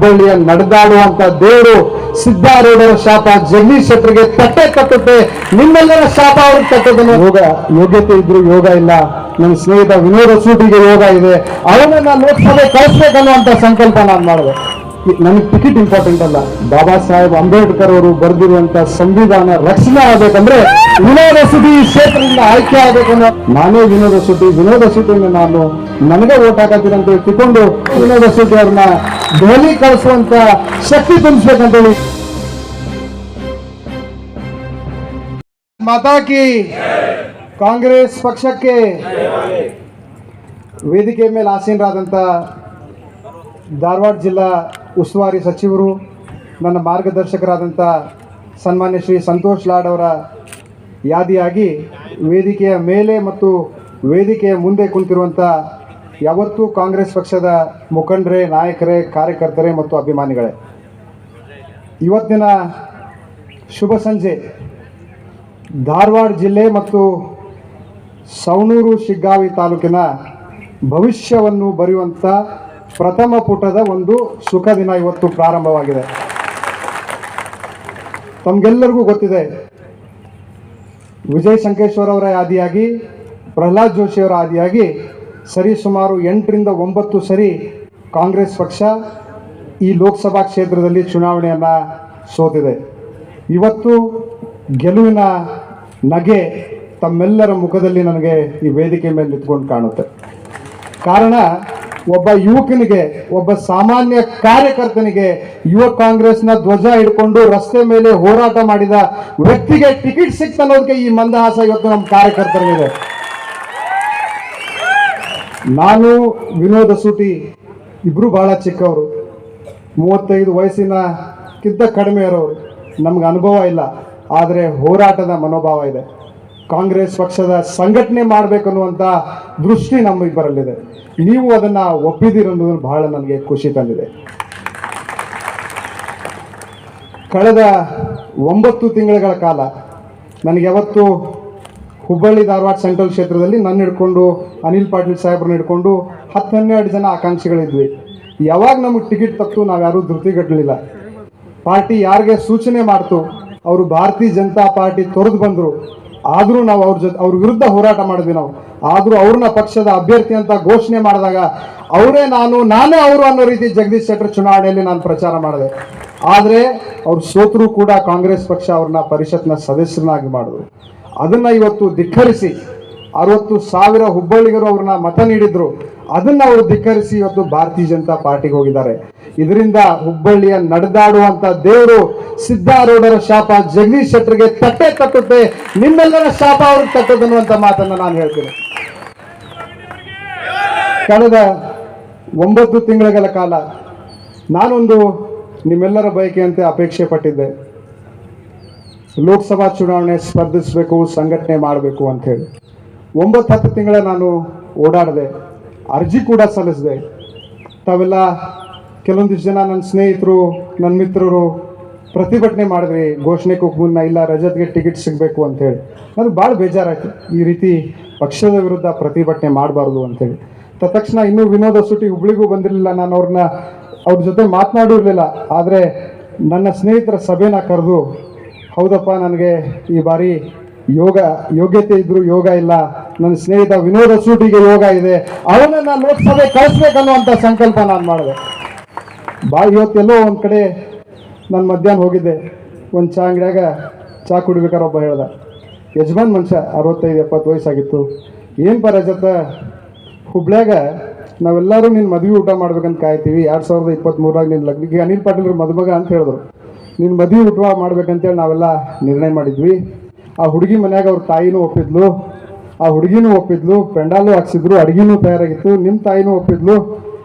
ಹುಬ್ಬಳ್ಳಿಯ ನಡೆದಾಡುವಂತ ದೇವರು ಸಿದ್ದಾರೂಢರ ಶಾಪ ಜಗದೀಶ್ ಶೆಟ್ಟರ್ಗೆ ತಟ್ಟೆ ತಟ್ಟುತ್ತೆ, ನಿಮ್ಮೆಲ್ಲರ ಶಾಪ ಅವ್ರಿಗೆ ತಟ್ಟದನ್ನು. ಯೋಗ್ಯತೆ ಇದ್ರು ಯೋಗ ಇಲ್ಲ. ನನ್ನ ಸ್ನೇಹಿತ ವಿನೋದ ಸೂಟಿಗೆ ಯೋಗ ಇದೆ, ಅವನನ್ನ ಲೋಕಸಭೆ ಕಳಿಸ್ಬೇಕನ್ನುವಂತ ಸಂಕಲ್ಪ ನಾನು ಮಾಡಿದೆ. ನನಗೆ ಟಿಕೆಟ್ ಇಂಪಾರ್ಟೆಂಟ್ ಅಲ್ಲ, ಬಾಬಾ ಸಾಹೇಬ್ ಅಂಬೇಡ್ಕರ್ ಅವರು ಬರೆದಿರುವಂತ ಸಂವಿಧಾನ ರಕ್ಷಣೆ ಆಗ್ಬೇಕಂದ್ರೆ ವಿನೋದ ಸುಟಿ ಕ್ಷೇತ್ರದಿಂದ ಆಯ್ಕೆ ಆಗ್ಬೇಕನ್ನೋ ನಾನೇ ವಿನೋದ ಸುಟಿಯನ್ನು ನಾನು ನನಗೆ ಓಟ್ ಹಾಕತ್ತೀನಿ ಅಂತ ತಿಳ್ಕೊಂಡು ವಿನೋದ ಸುಟಿ ಅವ್ರನ್ನ ದೆಹಲಿ ಕಳಿಸುವಂತ ಶಕ್ತಿ ತುಂಬಿಸ್ಬೇಕಂತೇಳಿ ಮಾತಾಕಿ ಕಾಂಗ್ರೆಸ್ ಪಕ್ಷಕ್ಕೆ ವೇದಿಕೆ ಮೇಲೆ ಆಸೀನರಾದಂಥ ಧಾರವಾಡ ಜಿಲ್ಲಾ ಉಸ್ತುವಾರಿ ಸಚಿವರು, ನನ್ನ ಮಾರ್ಗದರ್ಶಕರಾದಂಥ ಸನ್ಮಾನ್ಯ ಶ್ರೀ ಸಂತೋಷ್ ಲಾಡ್ ಅವರ ಯಾದಿಯಾಗಿ ವೇದಿಕೆಯ ಮೇಲೆ ಮತ್ತು ವೇದಿಕೆಯ ಮುಂದೆ ಕುಂತಿರುವಂಥ ಯಾವತ್ತೂ ಕಾಂಗ್ರೆಸ್ ಪಕ್ಷದ ಮುಖಂಡರೇ, ನಾಯಕರೇ, ಕಾರ್ಯಕರ್ತರೇ ಮತ್ತು ಅಭಿಮಾನಿಗಳೇ, ಇವತ್ತಿನ ಶುಭ ಸಂಜೆ ಧಾರವಾಡ ಜಿಲ್ಲೆ ಮತ್ತು ಸವಣೂರು ಶಿಗ್ಗಾವಿ ತಾಲೂಕಿನ ಭವಿಷ್ಯವನ್ನು ಬರೆಯುವಂಥ ಪ್ರಥಮ ಪುಟದ ಒಂದು ಸುಖ ದಿನ ಇವತ್ತು ಪ್ರಾರಂಭವಾಗಿದೆ. ತಮಗೆಲ್ಲರಿಗೂ ಗೊತ್ತಿದೆ, ವಿಜಯ್ ಸಂಕೇಶ್ವರ್ ಅವರ ಆದಿಯಾಗಿ ಪ್ರಹ್ಲಾದ್ ಜೋಶಿ ಅವರ ಆದಿಯಾಗಿ ಸರಿಸುಮಾರು 8 ರಿಂದ 9 ಸರಿ ಕಾಂಗ್ರೆಸ್ ಪಕ್ಷ ಈ ಲೋಕಸಭಾ ಕ್ಷೇತ್ರದಲ್ಲಿ ಚುನಾವಣೆಯನ್ನು ಸೋತಿದೆ. ಇವತ್ತು ಗೆಲುವಿನ ನಗೆ ತಮ್ಮೆಲ್ಲರ ಮುಖದಲ್ಲಿ ನನಗೆ ಈ ವೇದಿಕೆ ಮೇಲೆ ನಿಂತ್ಕೊಂಡು ಕಾಣುತ್ತೆ. ಕಾರಣ, ಒಬ್ಬ ಯುವಕನಿಗೆ, ಒಬ್ಬ ಸಾಮಾನ್ಯ ಕಾರ್ಯಕರ್ತನಿಗೆ, ಯುವ ಕಾಂಗ್ರೆಸ್ನ ಧ್ವಜ ಹಿಡ್ಕೊಂಡು ರಸ್ತೆ ಮೇಲೆ ಹೋರಾಟ ಮಾಡಿದ ವ್ಯಕ್ತಿಗೆ ಟಿಕೆಟ್ ಸಿಕ್ತನ್ನೋದಕ್ಕೆ ಈ ಮಂದಹಾಸ ಇವತ್ತು ನಮ್ಮ ಕಾರ್ಯಕರ್ತರಿಗಿದೆ. ನಾನು ವಿನೋದ ಸೂಟಿ ಇಬ್ರು ಬಹಳ ಚಿಕ್ಕವರು, 35 ವಯಸ್ಸಿನಕ್ಕಿಂತ ಕಡಿಮೆ ಇರೋರು. ನಮ್ಗೆ ಅನುಭವ ಇಲ್ಲ, ಆದರೆ ಹೋರಾಟದ ಮನೋಭಾವ ಇದೆ. ಕಾಂಗ್ರೆಸ್ ಪಕ್ಷದ ಸಂಘಟನೆ ಮಾಡಬೇಕನ್ನುವಂಥ ದೃಷ್ಟಿ ನಮ್ಮಿಬ್ಬರಲ್ಲಿದೆ. ನೀವು ಅದನ್ನು ಒಪ್ಪಿದಿರೋದು ಬಹಳ ನನಗೆ ಖುಷಿ ತಂದಿದೆ. ಕಳೆದ 9 ತಿಂಗಳ ಕಾಲ ನನಗೆ ಯಾವತ್ತು ಹುಬ್ಬಳ್ಳಿ ಧಾರವಾಡ ಸೆಂಟ್ರಲ್ ಕ್ಷೇತ್ರದಲ್ಲಿ ನನ್ನ ಹಿಡ್ಕೊಂಡು ಅನಿಲ್ ಪಾಟೀಲ್ ಸಾಹೇಬ್ರನ್ನ ಹಿಡ್ಕೊಂಡು 10-12 ಜನ ಆಕಾಂಕ್ಷಿಗಳಿದ್ವಿ. ಯಾವಾಗ ನಮಗೆ ಟಿಕೆಟ್ ತಪ್ಪು ನಾವ್ಯಾರೂ ಧೃತಿಗಟ್ಟಲಿಲ್ಲ. ಪಾರ್ಟಿ ಯಾರಿಗೆ ಸೂಚನೆ ಮಾಡ್ತು ಅವರು ಭಾರತೀಯ ಜನತಾ ಪಾರ್ಟಿ ತೊರೆದು ಬಂದರು, ಆದರೂ ನಾವು ಅವ್ರ ವಿರುದ್ಧ ಹೋರಾಟ ಮಾಡಿದ್ವಿ. ನಾವು ಆದರೂ ಅವ್ರನ್ನ ಪಕ್ಷದ ಅಭ್ಯರ್ಥಿ ಅಂತ ಘೋಷಣೆ ಮಾಡಿದಾಗ ಅವರೇ ನಾನೇ ಅವರು ಅನ್ನೋ ರೀತಿ ಜಗದೀಶ್ ಶೆಟ್ಟರ್ ಚುನಾವಣೆಯಲ್ಲಿ ನಾನು ಪ್ರಚಾರ ಮಾಡಿದೆ. ಆದರೆ ಅವ್ರು ಸೋತರೂ ಕೂಡ ಕಾಂಗ್ರೆಸ್ ಪಕ್ಷ ಅವ್ರನ್ನ ಪರಿಷತ್ನ ಸದಸ್ಯರನ್ನಾಗಿ ಮಾಡಿದ್ರು. ಅದನ್ನು ಇವತ್ತು ಧಿಕ್ಕರಿಸಿ 60,000 ಹುಬ್ಬಳ್ಳಿಗರು ಅವ್ರನ್ನ ಮತ ನೀಡಿದ್ರು. ಅದನ್ನು ಅವರು ಧಿಕ್ಕರಿಸಿ ಇವತ್ತು ಭಾರತೀಯ ಜನತಾ ಪಾರ್ಟಿಗೆ ಹೋಗಿದ್ದಾರೆ. ಇದರಿಂದ ಹುಬ್ಬಳ್ಳಿಯ ನಡೆದಾಡುವಂತ ದೇವರು ಸಿದ್ದಾರೂಢರ ಶಾಪ ಜಗದೀಶ್ ಶೆಟ್ಟರ್ಗೆ ತಟ್ಟೆ ತಟ್ಟುತ್ತೆ, ನಿಮ್ಮೆಲ್ಲರ ಶಾಪ ಅವ್ರಿಗೆ ತಟ್ಟದನ್ನುವಂತ ಮಾತನ್ನು ನಾನು ಹೇಳ್ತೀನಿ. ಕಳೆದ 9 ತಿಂಗಳ ಕಾಲ ನಾನೊಂದು ನಿಮ್ಮೆಲ್ಲರ ಬಯಕೆಯಂತೆ ಅಪೇಕ್ಷೆ ಪಟ್ಟಿದ್ದೆ, ಲೋಕಸಭಾ ಚುನಾವಣೆ ಸ್ಪರ್ಧಿಸಬೇಕು, ಸಂಘಟನೆ ಮಾಡಬೇಕು ಅಂತ ಹೇಳಿ. 9-10 ತಿಂಗಳ ನಾನು ಓಡಾಡಿದೆ, ಅರ್ಜಿ ಕೂಡ ಸಲ್ಲಿಸಿದೆ. ತಾವೆಲ್ಲ ಕೆಲವೊಂದಿಷ್ಟು ಜನ ನನ್ನ ಸ್ನೇಹಿತರು, ನನ್ನ ಮಿತ್ರರು ಪ್ರತಿಭಟನೆ ಮಾಡಿದ್ರಿ ಘೋಷಣೆಗೂ ಮುನ್ನ, ಇಲ್ಲ ರಜತ್ಗೆ ಟಿಕೆಟ್ ಸಿಗಬೇಕು ಅಂಥೇಳಿ. ನನಗೆ ಭಾಳ ಬೇಜಾರಾಯಿತು, ಈ ರೀತಿ ಪಕ್ಷದ ವಿರುದ್ಧ ಪ್ರತಿಭಟನೆ ಮಾಡಬಾರ್ದು ಅಂಥೇಳಿ. ತಕ್ಷಣ ಇನ್ನೂ ವಿನೋದ ಸುಟಿ ಹುಬ್ಳಿಗೂ ಬಂದಿರಲಿಲ್ಲ, ನಾನು ಅವ್ರ ಜೊತೆ ಮಾತನಾಡಿರಲಿಲ್ಲ. ಆದರೆ ನನ್ನ ಸ್ನೇಹಿತರ ಸಭೆನ ಕರೆದು, ಹೌದಪ್ಪ ನನಗೆ ಈ ಬಾರಿ ಯೋಗ್ಯತೆ ಇದ್ರು ಯೋಗ ಇಲ್ಲ, ನನ್ನ ಸ್ನೇಹಿತ ವಿನೋದ ಸೂಟಿಗೆ ಯೋಗ ಇದೆ, ಅವನನ್ನ ಲೋಕಸಭೆ ಕಳಿಸ್ಬೇಕನ್ನುವಂಥ ಸಂಕಲ್ಪ ನಾನು ಮಾಡಿದೆ. ಇವತ್ತೆಲ್ಲೋ ಒಂದು ಕಡೆ ನಾನು ಮಧ್ಯಾಹ್ನ ಹೋಗಿದ್ದೆ, ಒಂದು ಚಾ ಅಂಗಡಿಯಾಗ ಚಾ ಕುಡಿಬೇಕಾರೆ ಒಬ್ಬ ಹೇಳ್ದ, ಯಜಮಾನ್ ಮನುಷ್ಯ 65-70 ವಯಸ್ಸಾಗಿತ್ತು, ಏನಪ್ಪ ರಜತ, ಹುಬ್ಳ್ಯಾಗ ನಾವೆಲ್ಲರೂ ನಿನ್ನ ಮದುವೆ ಊಟ ಮಾಡ್ಬೇಕಂತ ಕಾಯ್ತೀವಿ, 2023 ನಿನ್ನ ಲಗ್ನಿಗೆ ಅನಿಲ್ ಪಾಟೀಲ್ ಮದುಮಗ ಅಂತ ಹೇಳಿದ್ರು, ನಿನ್ನ ಮದುವೆ ಊಟ ಮಾಡ್ಬೇಕಂತೇಳಿ ನಾವೆಲ್ಲ ನಿರ್ಣಯ ಮಾಡಿದ್ವಿ. ಆ ಹುಡುಗಿ ಮನ್ಯಾಗ ಅವ್ರ ತಾಯಿನೂ ಒಪ್ಪಿದ್ಲು, ಆ ಹುಡುಗಿನೂ ಒಪ್ಪಿದ್ಲು, ಪೆಂಡಾಲು ಹಾಕ್ಸಿದ್ರು, ಅಡುಗೆನೂ ತಯಾರಾಗಿತ್ತು, ನಿಮ್ಮ ತಾಯಿನೂ ಒಪ್ಪಿದ್ಲು.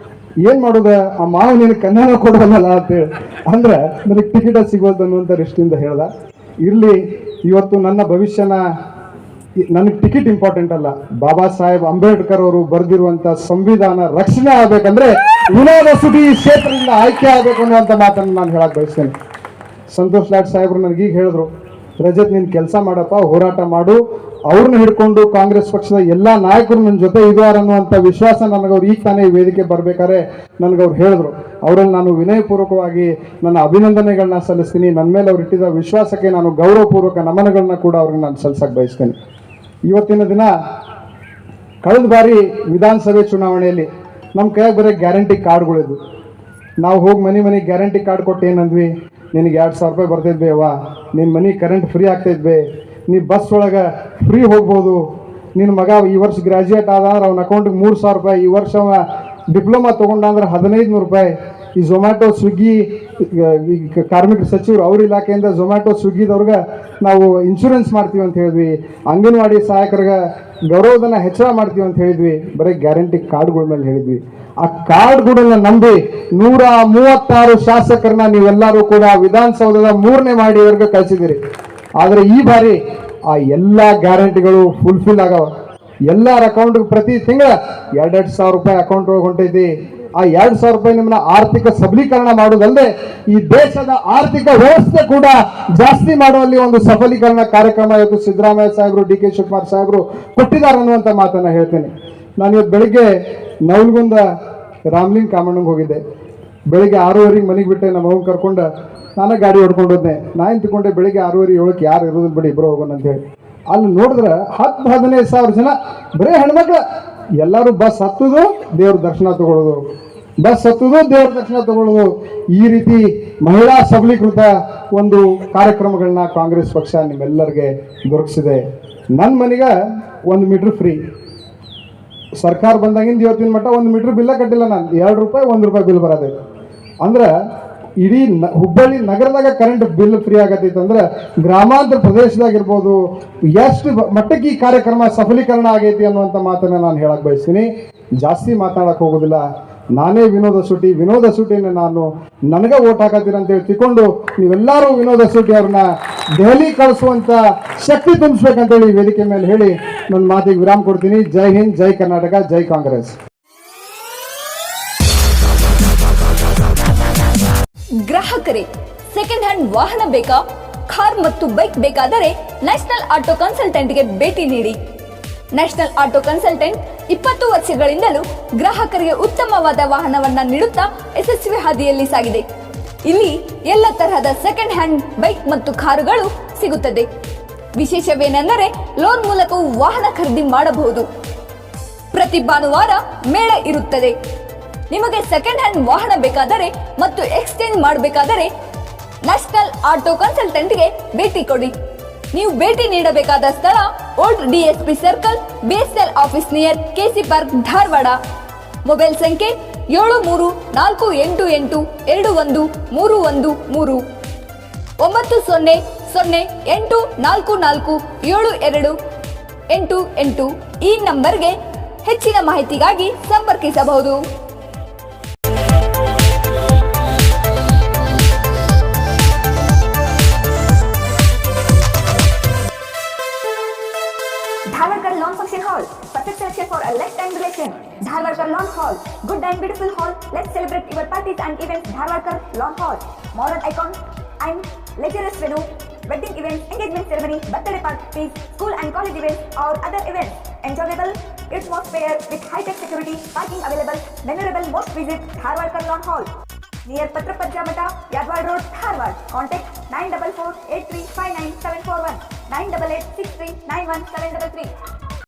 ಏನು ಮಾಡೋದ, ಆ ಮಾವು ನಿನಗೆ ಕನ್ಯಾನ ಕೊಡೋದಲ್ಲ ಅಂತೇಳಿ, ಅಂದ್ರೆ ನನಗೆ ಟಿಕೆಟ್ ಸಿಗೋದು ಅನ್ನುವಂಥ ದೃಷ್ಟಿಯಿಂದ ಹೇಳ್ದ. ಇರಲಿ, ಇವತ್ತು ನನ್ನ ಭವಿಷ್ಯನ, ನನಗೆ ಟಿಕೆಟ್ ಇಂಪಾರ್ಟೆಂಟ್ ಅಲ್ಲ, ಬಾಬಾ ಸಾಹೇಬ್ ಅಂಬೇಡ್ಕರ್ ಅವರು ಬರೆದಿರುವಂಥ ಸಂವಿಧಾನ ರಕ್ಷಣೆ ಆಗಬೇಕಂದ್ರೆ ವಿನೋದ ಸುಟಿ ಕ್ಷೇತ್ರದಿಂದ ಆಯ್ಕೆ ಆಗಬೇಕು ಅನ್ನುವಂಥ ಮಾತನ್ನು ನಾನು ಹೇಳಕ್ಕೆ ಬಯಸ್ತೇನೆ. ಸಂತೋಷ್ ಲಾಡ್ ಸಾಹೇಬರು ನನಗೀಗ ಹೇಳಿದ್ರು, ರಜತ್ ನೀನು ಕೆಲಸ ಮಾಡಪ್ಪ, ಹೋರಾಟ ಮಾಡು, ಅವ್ರನ್ನ ಹಿಡ್ಕೊಂಡು ಕಾಂಗ್ರೆಸ್ ಪಕ್ಷದ ಎಲ್ಲ ನಾಯಕರು ನನ್ನ ಜೊತೆ ಇದಾರೆ ಅನ್ನುವಂಥ ವಿಶ್ವಾಸ ನನಗವ್ರು ಈಗ ತಾನೇ ಈ ವೇದಿಕೆ ಬರ್ಬೇಕಾದ್ರೆ ನನಗವ್ರು ಹೇಳಿದ್ರು. ಅವರಲ್ಲಿ ನಾನು ವಿನಯಪೂರ್ವಕವಾಗಿ ನನ್ನ ಅಭಿನಂದನೆಗಳನ್ನ ಸಲ್ಲಿಸ್ತೀನಿ. ನನ್ನ ಮೇಲೆ ಅವ್ರು ಇಟ್ಟಿದ್ದ ವಿಶ್ವಾಸಕ್ಕೆ ನಾನು ಗೌರವಪೂರ್ವಕ ನಮನಗಳನ್ನ ಕೂಡ ಅವ್ರಿಗೆ ನಾನು ಸಲ್ಲಿಸಕ್ಕೆ ಬಯಸ್ತೇನೆ. ಇವತ್ತಿನ ದಿನ ಕಳೆದ ಬಾರಿ ವಿಧಾನಸಭೆ ಚುನಾವಣೆಯಲ್ಲಿ ನಮ್ಮ ಕೈಯಾಗ ಬರೀ ಗ್ಯಾರಂಟಿ ಕಾರ್ಡ್ಗಳಿದ್ವು. ನಾವು ಹೋಗಿ ಮನೆ ಗ್ಯಾರಂಟಿ ಕಾರ್ಡ್ ಕೊಟ್ಟು ಏನಂದ್ವಿ, ನಿನಗೆ 2,000 ರೂಪಾಯಿ ಬರ್ತಿದ್ವಿ ಅವ್ವ, ನಿನ್ನ ಮನೆ ಕರೆಂಟ್ ಫ್ರೀ ಆಗ್ತಾಯಿದ್ವಿ, ನೀ ಬಸ್ ಒಳಗೆ ಫ್ರೀ ಹೋಗ್ಬೋದು, ನಿನ್ನ ಮಗ ಈ ವರ್ಷ ಗ್ರ್ಯಾಜುಯೇಟ್ ಆದ ಅಂದ್ರೆ ಅವ್ನ ಅಕೌಂಟಿಗೆ 3,000 ರೂಪಾಯಿ, ಈ ವರ್ಷ ಅವ ಡಿಪ್ಲೊಮಾ ತೊಗೊಂಡ ಅಂದ್ರೆ 1,500 ರೂಪಾಯಿ. ಈ ಝೊಮ್ಯಾಟೊ ಸ್ವಿಗ್ಗಿ ಈ ಕಾರ್ಮಿಕ ಸಚಿವರು ಅವ್ರ ಇಲಾಖೆಯಿಂದ ಝೊಮ್ಯಾಟೊ ಸ್ವಿಗ್ಗಿದವ್ರಿಗೆ ನಾವು ಇನ್ಶೂರೆನ್ಸ್ ಮಾಡ್ತೀವಿ ಅಂತ ಹೇಳಿದ್ವಿ, ಅಂಗನವಾಡಿ ಸಹಾಯಕರಿಗೆ ಗೌರವಧನ ಹೆಚ್ಚಳ ಮಾಡ್ತೀವಿ ಅಂತ ಹೇಳಿದ್ವಿ. ಬರೀ ಗ್ಯಾರಂಟಿ ಕಾರ್ಡ್ಗಳ ಮೇಲೆ ಹೇಳಿದ್ವಿ. ಆ ಕಾರ್ಡ್ಗಳನ್ನ ನಂಬಿ 136 ಶಾಸಕರನ್ನ ನೀವೆಲ್ಲರೂ ಕೂಡ ವಿಧಾನಸೌಧದ 3ನೇ ಮಹಡಿಯವರೆಗೆ ಕಳಿಸಿದಿರಿ. ಆದರೆ ಈ ಬಾರಿ ಆ ಎಲ್ಲ ಗ್ಯಾರಂಟಿಗಳು ಫುಲ್ಫಿಲ್ ಆಗವ. ಎಲ್ಲರ ಅಕೌಂಟ್ಗೆ ಪ್ರತಿ ತಿಂಗಳ 2,000 ರೂಪಾಯಿ ಅಕೌಂಟ್ ಒಳಗೆ ಹೊಂಟೈತಿ. ಆ 2,000 ರೂಪಾಯಿ ನಿಮ್ಮನ್ನ ಆರ್ಥಿಕ ಸಬಲೀಕರಣ ಮಾಡೋದಲ್ಲದೆ ಈ ದೇಶದ ಆರ್ಥಿಕ ವ್ಯವಸ್ಥೆ ಕೂಡ ಜಾಸ್ತಿ ಮಾಡುವಲ್ಲಿ ಒಂದು ಸಫಲೀಕರಣ ಕಾರ್ಯಕ್ರಮ ಇವತ್ತು ಸಿದ್ದರಾಮಯ್ಯ ಸಾಹೇಬರು, ಡಿ ಕೆ ಶಿವಕುಮಾರ್ ಸಾಹೇಬರು ಕೊಟ್ಟಿದ್ದಾರೆ ಅನ್ನುವಂಥ ಮಾತನ್ನ ಹೇಳ್ತೇನೆ. ನಾನು ಇವತ್ತು ಬೆಳಿಗ್ಗೆ ನವಲಗುಂದ ರಾಮಲಿಂಗ ಕಾಮಣ್ಣಂಗೆ ಹೋಗಿದ್ದೆ. ಬೆಳಿಗ್ಗೆ 6:30 ಮನೆಗೆ ಬಿಟ್ಟೆ. ನಮ್ಮ ಮಗನ ಕರ್ಕೊಂಡು ನಾನು ಗಾಡಿ ಹೊಡ್ಕೊಂಡು ಹೋದ್ನೆ. ನಾನು ತಿಳ್ಕೊಂಡೆ ಬೆಳಿಗ್ಗೆ 6:30 ಯಾರು ಇರೋದು ಬಿಡಿ, ಇಬ್ಬರು ಹೋಗೋಣ ಅಂತೇಳಿ. ಅಲ್ಲಿ ನೋಡಿದ್ರೆ 10-15 ಸಾವಿರ ಜನ ಬರೀ ಹೆಣ್ಮಕ್ಳು. ಎಲ್ಲರೂ ಬಸ್ ಹತ್ತುದು, ದೇವ್ರ ದರ್ಶನ ತಗೊಳ್ಳೋದು, ಬಸ್ ಹತ್ತುದು, ದೇವ್ರ ದರ್ಶನ ತಗೊಳ್ಳೋದು. ಈ ರೀತಿ ಮಹಿಳಾ ಸಬಲೀಕೃತ ಒಂದು ಕಾರ್ಯಕ್ರಮಗಳನ್ನ ಕಾಂಗ್ರೆಸ್ ಪಕ್ಷ ನಿಮ್ಮೆಲ್ಲರಿಗೆ ದೊರಕಿಸಿದೆ. ನನ್ನ ಮನೆಗೆ 1 ಮೀಟ್ರ್ ಫ್ರೀ. ಸರ್ಕಾರ ಬಂದಾಗಿಂದ ಇವತ್ತಿನ ಮಟ್ಟ 1 ಮೀಟ್ರ್ ಬಿಲ್ಲ ಕಟ್ಟಿಲ್ಲ ನಾನು. 2 ರೂಪಾಯಿ 1 ರೂಪಾಯಿ ಬಿಲ್ ಬರೋದೆ. ಅಂದ್ರೆ ಇಡೀ ಹುಬ್ಬಳ್ಳಿ ನಗರದಾಗ ಕರೆಂಟ್ ಬಿಲ್ ಫ್ರೀ ಆಗತ್ತೈತೆ. ಅಂದ್ರೆ ಗ್ರಾಮಾಂತರ ಪ್ರದೇಶದಾಗಿರ್ಬೋದು ಎಷ್ಟು ಮಟ್ಟಕ್ಕೆ ಈ ಕಾರ್ಯಕ್ರಮ ಸಫಲೀಕರಣ ಆಗೈತಿ ಅನ್ನುವಂಥ ಮಾತನ್ನ ನಾನು ಹೇಳಕ್ ಬಯಸ್ತೀನಿ. ಜಾಸ್ತಿ ಮಾತಾಡಕ್ಕೆ ಹೋಗೋದಿಲ್ಲ. ನಾನೇ ವಿನೋದ ಸೂಟಿನ ನಾನು ನನಗೆ ಓಟ್ ಹಾಕತ್ತೀರ ಅಂತೇಳಿ ತಿಳ್ಕೊಂಡು ನೀವೆಲ್ಲರೂ ವಿನೋದ ಸೂಟಿ ಅವ್ರನ್ನ ದೆಹಲಿ ಕಳಿಸುವಂಥ ಶಕ್ತಿ ತುಂಬಿಸ್ಬೇಕಂತೇಳಿ ವೇದಿಕೆ ಮೇಲೆ ಹೇಳಿ ನನ್ನ ಮಾತಿಗೆ ವಿರಾಮ ಕೊಡ್ತೀನಿ. ಜೈ ಹಿಂದ್, ಜೈ ಕರ್ನಾಟಕ, ಜೈ ಕಾಂಗ್ರೆಸ್. ಗ್ರಾಹಕರೇ, ಸೆಕೆಂಡ್ ಹ್ಯಾಂಡ್ ವಾಹನ ಬೇಕಾ? ಕಾರ್ ಮತ್ತು ಬೈಕ್ ಬೇಕಾದರೆ ನ್ಯಾಷನಲ್ ಆಟೋ ಕನ್ಸಲ್ಟೆಂಟ್ಗೆ ಭೇಟಿ ನೀಡಿ. ನ್ಯಾಷನಲ್ ಆಟೋ ಕನ್ಸಲ್ಟೆಂಟ್ 20 ವರ್ಷಗಳಿಂದಲೂ ಗ್ರಾಹಕರಿಗೆ ಉತ್ತಮವಾದ ವಾಹನವನ್ನ ನೀಡುತ್ತಾ ಯಶಸ್ವಿ ಹಾದಿಯಲ್ಲಿ ಸಾಗಿದೆ. ಇಲ್ಲಿ ಎಲ್ಲ ತರಹದ ಸೆಕೆಂಡ್ ಹ್ಯಾಂಡ್ ಬೈಕ್ ಮತ್ತು ಕಾರುಗಳು ಸಿಗುತ್ತದೆ. ವಿಶೇಷವೇನೆಂದರೆ ಲೋನ್ ಮೂಲಕವೂ ವಾಹನ ಖರೀದಿ ಮಾಡಬಹುದು. ಪ್ರತಿ ಭಾನುವಾರ ಮೇಳ ಇರುತ್ತದೆ. ನಿಮಗೆ ಸೆಕೆಂಡ್ ಹ್ಯಾಂಡ್ ವಾಹನ ಬೇಕಾದರೆ ಮತ್ತು ಎಕ್ಸ್ಚೇಂಜ್ ಮಾಡಬೇಕಾದರೆ ನ್ಯಾಷನಲ್ ಆಟೋ ಕನ್ಸಲ್ಟೆಂಟ್ಗೆ ಭೇಟಿ ಕೊಡಿ. ನೀವು ಭೇಟಿ ನೀಡಬೇಕಾದ ಸ್ಥಳ old DSP circle, BSL office near KC park, Dharwad. Mobile ಸಂಖ್ಯೆ 7488213133 9008447288. ಈ ನಂಬರ್ಗೆ ಹೆಚ್ಚಿನ ಮಾಹಿತಿಗಾಗಿ ಸಂಪರ್ಕಿಸಬಹುದು. Dharwarkar Lawn Function Hall, perfect selection for a lifetime relation. Dharwarkar Lawn Hall, good and beautiful hall. Let's celebrate your parties and events. Dharwarkar Lawn Hall, modern icon and luxurious venue, wedding events, engagement ceremony, birthday parties, school and college events or other events. Enjoyable atmosphere with high-tech security, parking available, memorable. Most visit Dharwarkar Lawn Hall near Patrapajja Mata, Yadwad Road, Dharwad. Contact 944-8359-741, 988-6391-733.